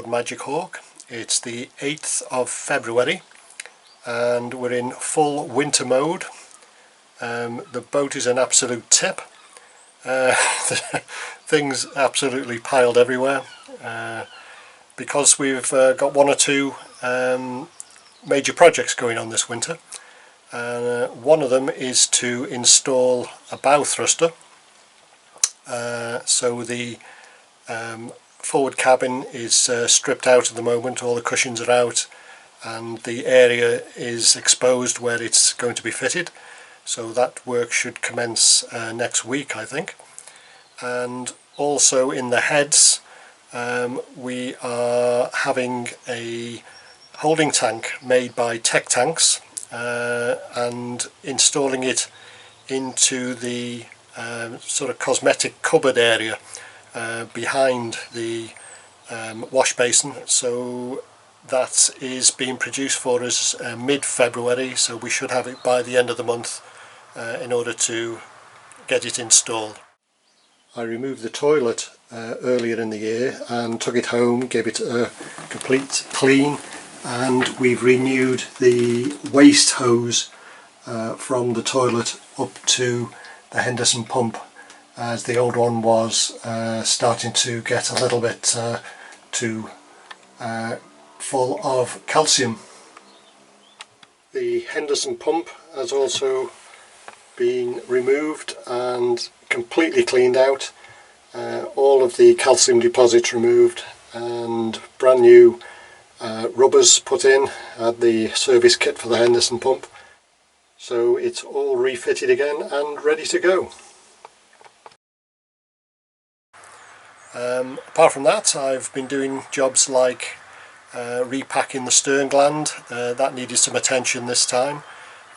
aboard Magic Hawk. It's the 8th of February and we're in full winter mode. The boat is an absolute tip. Things absolutely piled everywhere because we've got one or two major projects going on this winter. One of them is to install a bow thruster. So the forward cabin is stripped out at the moment, all the cushions are out and the area is exposed where it's going to be fitted. So that work should commence next week, I think. And also in the heads we are having a holding tank made by Tech Tanks and installing it into the sort of cosmetic cupboard area behind the wash basin. So that is being produced for us mid-February, so we should have it by the end of the month in order to get it installed. I removed the toilet earlier in the year and took it home, gave it a complete clean, and we've renewed the waste hose from the toilet up to the Henderson pump, as the old one was starting to get a little bit too full of calcium. The Henderson pump has also been removed and completely cleaned out, all of the calcium deposits removed and brand new rubbers put in at the service kit for the Henderson pump. So it's all refitted again and ready to go. Apart from that, I've been doing jobs like repacking the stern gland. That needed some attention this time.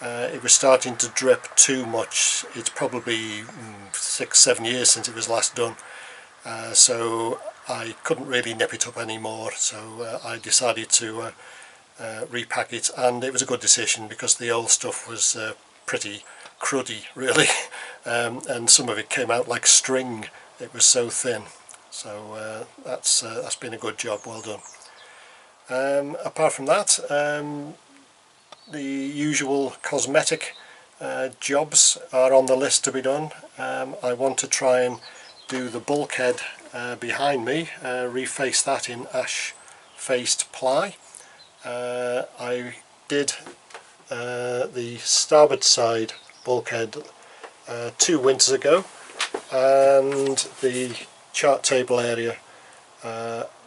It was starting to drip too much. It's probably 6-7 years since it was last done, so I couldn't really nip it up anymore, so I decided to repack it, and it was a good decision because the old stuff was pretty cruddy really, and some of it came out like string, it was so thin. So that's been a good job, well done. Apart from that, the usual cosmetic jobs are on the list to be done. I want to try and do the bulkhead behind me, reface that in ash faced ply. I did the starboard side bulkhead 2 winters ago, and the chart table area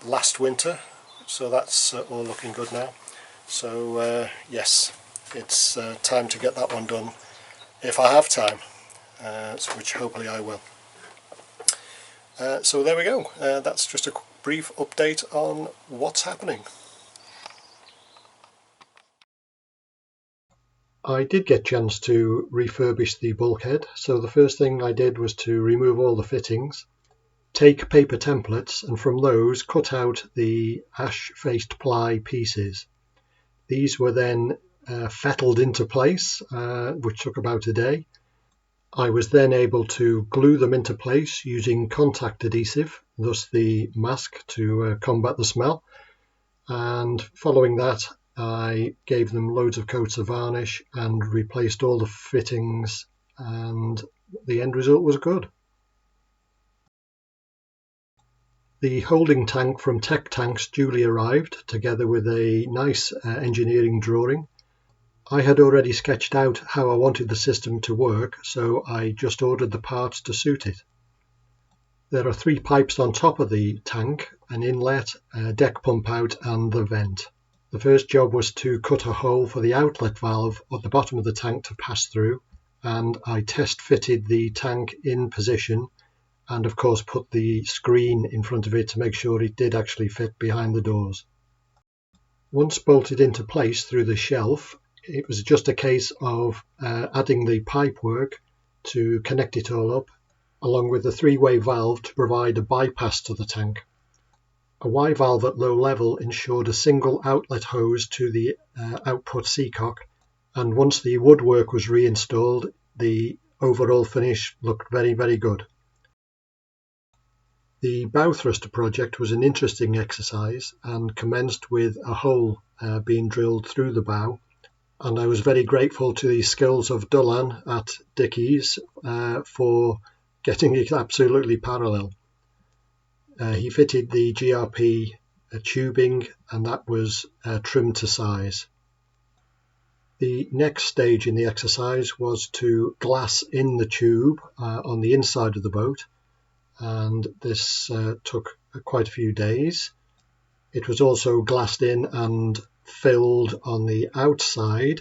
last winter, so that's all looking good now. So yes, it's time to get that one done if I have time, which hopefully I will. So there we go, that's just a brief update on what's happening. I did get a chance to refurbish the bulkhead, so the first thing I did was to remove all the fittings, take paper templates, and from those cut out the ash faced ply pieces. These were then fettled into place, which took about a day. I was then able to glue them into place using contact adhesive, thus the mask to combat the smell, and following that I gave them loads of coats of varnish and replaced all the fittings, and the end result was good. The holding tank from Tech Tanks duly arrived, together with a nice engineering drawing. I had already sketched out how I wanted the system to work, so I just ordered the parts to suit it. There are 3 pipes on top of the tank, an inlet, a deck pump out and the vent. The first job was to cut a hole for the outlet valve at the bottom of the tank to pass through, and I test fitted the tank in position and of course put the screen in front of it to make sure it did actually fit behind the doors. Once bolted into place through the shelf, it was just a case of adding the pipe work to connect it all up, along with the 3-way valve to provide a bypass to the tank. A Y valve at low level ensured a single outlet hose to the output seacock, and once the woodwork was reinstalled, the overall finish looked very, very good. The bow thruster project was an interesting exercise and commenced with a hole being drilled through the bow, and I was very grateful to the skills of Dullan at Dickey's for getting it absolutely parallel. He fitted the GRP tubing, and that was trimmed to size. The next stage in the exercise was to glass in the tube on the inside of the boat, and this took quite a few days. It was also glassed in and filled on the outside,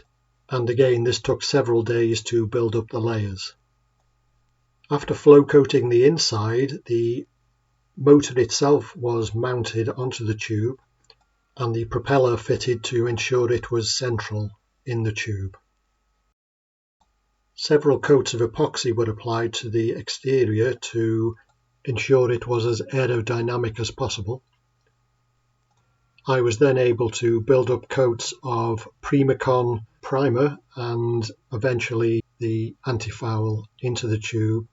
and again this took several days to build up the layers. After flow coating the inside, the motor itself was mounted onto the tube and the propeller fitted to ensure it was central in the tube. Several coats of epoxy were applied to the exterior to ensure it was as aerodynamic as possible. I was then able to build up coats of Primacon primer and eventually the anti-foul into the tube,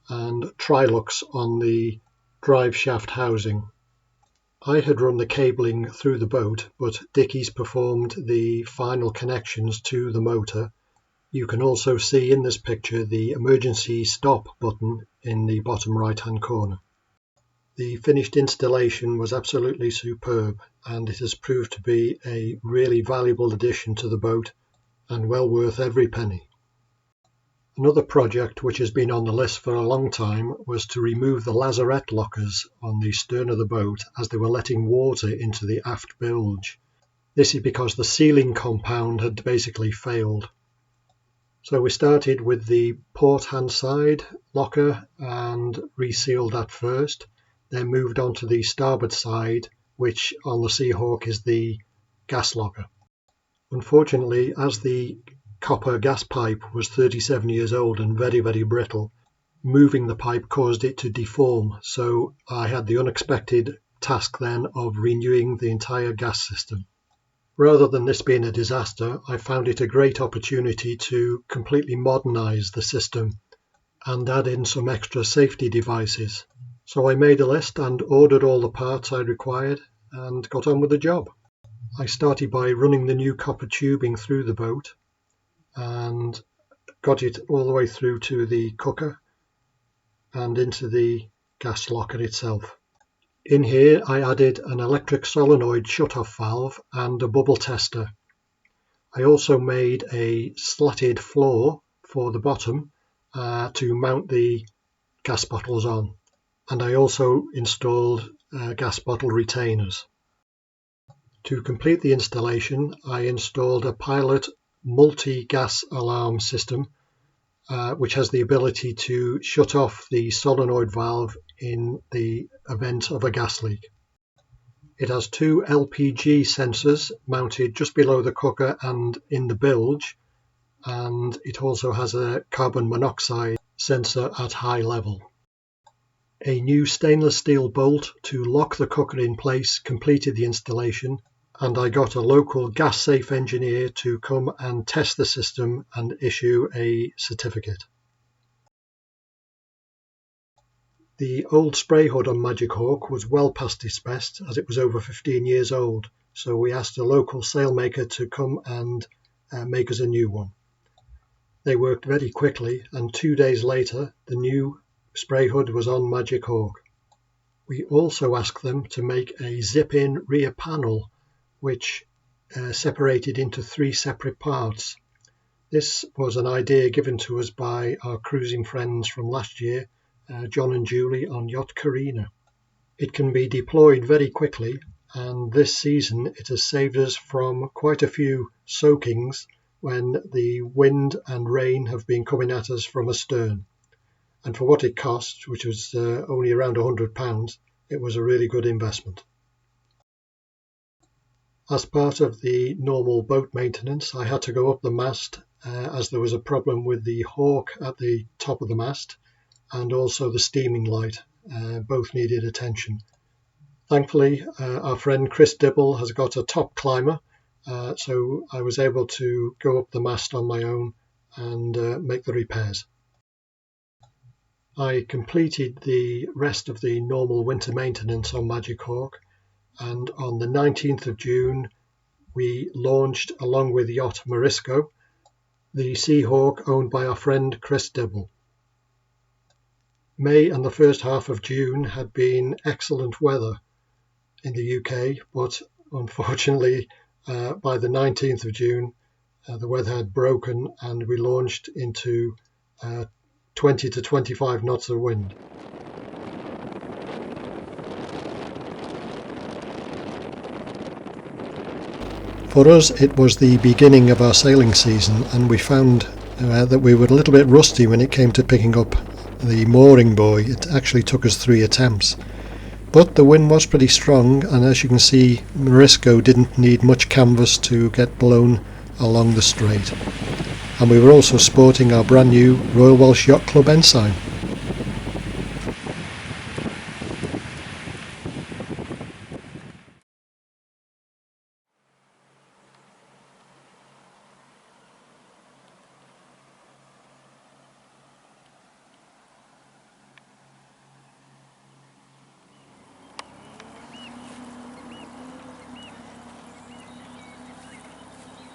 and Trilux on the drive shaft housing. I had run the cabling through the boat, but Dickey's performed the final connections to the motor. You can also see in this picture the emergency stop button in the bottom right hand corner. The finished installation was absolutely superb, and it has proved to be a really valuable addition to the boat and well worth every penny. Another project which has been on the list for a long time was to remove the lazarette lockers on the stern of the boat as they were letting water into the aft bilge. This is because the sealing compound had basically failed. So we started with the port hand side locker and resealed that first, then moved on to the starboard side, which on the Seahawk is the gas locker. Unfortunately, as the copper gas pipe was 37 years old and very, very brittle, moving the pipe caused it to deform, so I had the unexpected task then of renewing the entire gas system. Rather than this being a disaster, I found it a great opportunity to completely modernise the system and add in some extra safety devices. So I made a list and ordered all the parts I required and got on with the job. I started by running the new copper tubing through the boat and got it all the way through to the cooker and into the gas locker itself. In here I added an electric solenoid shut-off valve and a bubble tester. I also made a slatted floor for the bottom to mount the gas bottles on, and I also installed gas bottle retainers. To complete the installation, I installed a pilot multi-gas alarm system which has the ability to shut off the solenoid valve in the event of a gas leak. It has two LPG sensors mounted just below the cooker and in the bilge, and it also has a carbon monoxide sensor at high level. A new stainless steel bolt to lock the cooker in place completed the installation, and I got a local gas safe engineer to come and test the system and issue a certificate. The old spray hood on Magic Hawk was well past its best as it was over 15 years old, so we asked a local sailmaker to come and make us a new one. They worked very quickly, and 2 days later the new spray hood was on Magic Hawk. We also asked them to make a zip-in rear panel which separated into 3 separate parts. This was an idea given to us by our cruising friends from last year, John and Julie on Yacht Carina. It can be deployed very quickly, and this season it has saved us from quite a few soakings when the wind and rain have been coming at us from astern. And for what it cost, which was only around £100, it was a really good investment. As part of the normal boat maintenance, I had to go up the mast as there was a problem with the hawk at the top of the mast and also the steaming light. Both needed attention. Thankfully, our friend Chris Dibble has got a top climber, so I was able to go up the mast on my own and make the repairs. I completed the rest of the normal winter maintenance on Magic Hawk, and on the 19th of June we launched, along with yacht Morisco, the Seahawk owned by our friend Chris Dibble. May and the first half of June had been excellent weather in the UK, but unfortunately by the 19th of June the weather had broken and we launched into 20 to 25 knots of wind. For us, it was the beginning of our sailing season, and we found that we were a little bit rusty when it came to picking up the mooring buoy. It actually took us 3 attempts. But the wind was pretty strong, and as you can see, Morisco didn't need much canvas to get blown along the strait. And we were also sporting our brand new Royal Welsh Yacht Club ensign.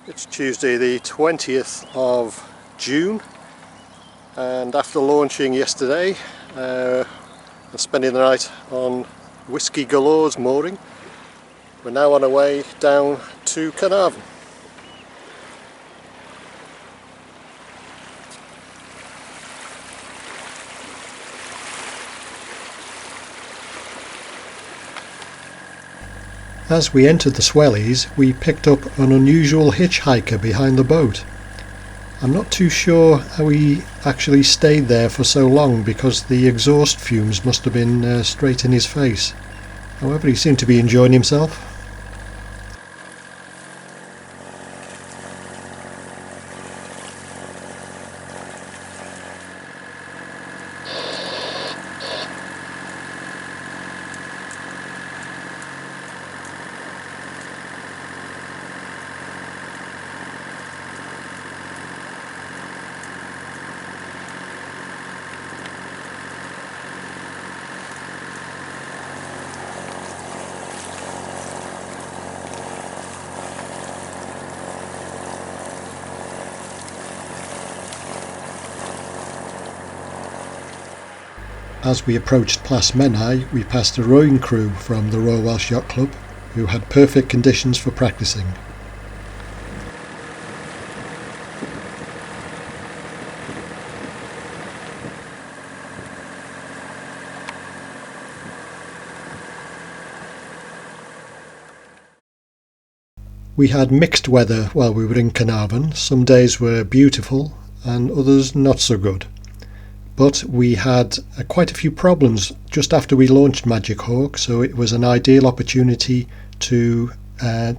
It's Tuesday the 20th of June, and after launching yesterday and spending the night on Whiskey Galore's mooring, we're now on our way down to Caernarfon. As we entered the Swellies, we picked up an unusual hitchhiker behind the boat. I'm not too sure how he actually stayed there for so long, because the exhaust fumes must have been straight in his face. However, he seemed to be enjoying himself. As we approached Plas Menai, we passed a rowing crew from the Royal Welsh Yacht Club who had perfect conditions for practicing. We had mixed weather while we were in Caernarfon. Some days were beautiful and others not so good. But we had quite a few problems just after we launched Magic Hawk, so it was an ideal opportunity to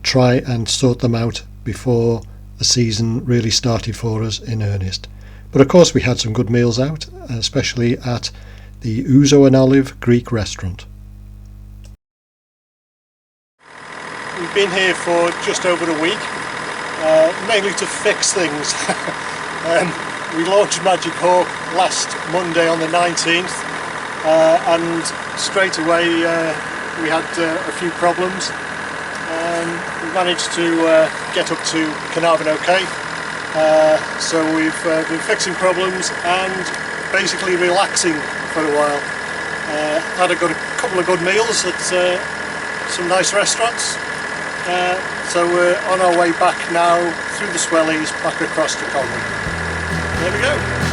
try and sort them out before the season really started for us in earnest. But of course we had some good meals out, especially at the Ouzo and Olive Greek restaurant. We've been here for just over a week, mainly to fix things. We launched Magic Hawk last Monday on the 19th, and straight away we had a few problems. We managed to get up to Caernarfon okay, so we've been fixing problems and basically relaxing for a while. Had a couple of good meals at some nice restaurants, so we're on our way back now through the Swellies back across to Conwy. There we go.